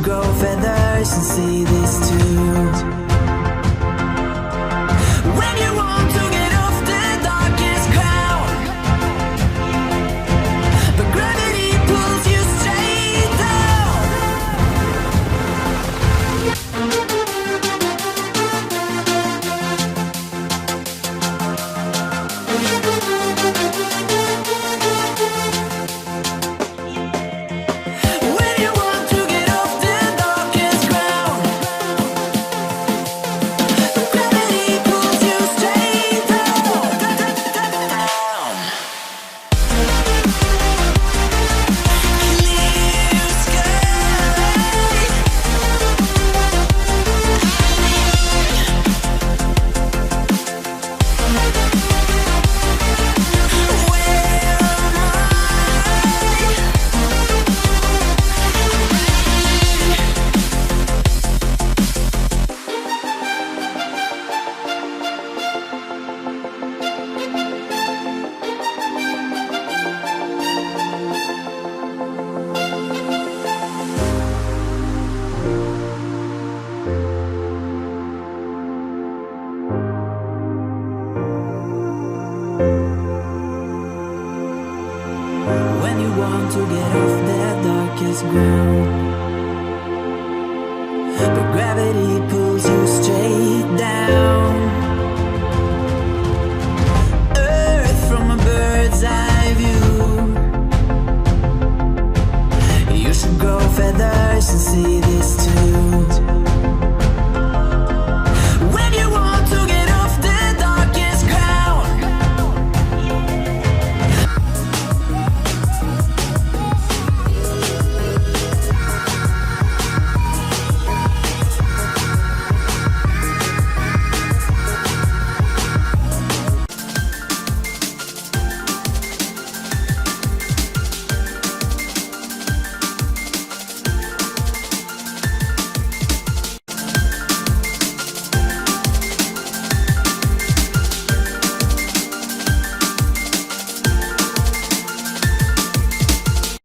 grow feathers and see this too. When you want to get off the darkest ground, but gravity pulls you straight down. When you want to get off the darkest ground, but gravity pulls you straight down. Clear When you want to get off the darkest ground, but gravity pulls you straight down. Earth from a bird's eye view. You should grow feathers and see this too.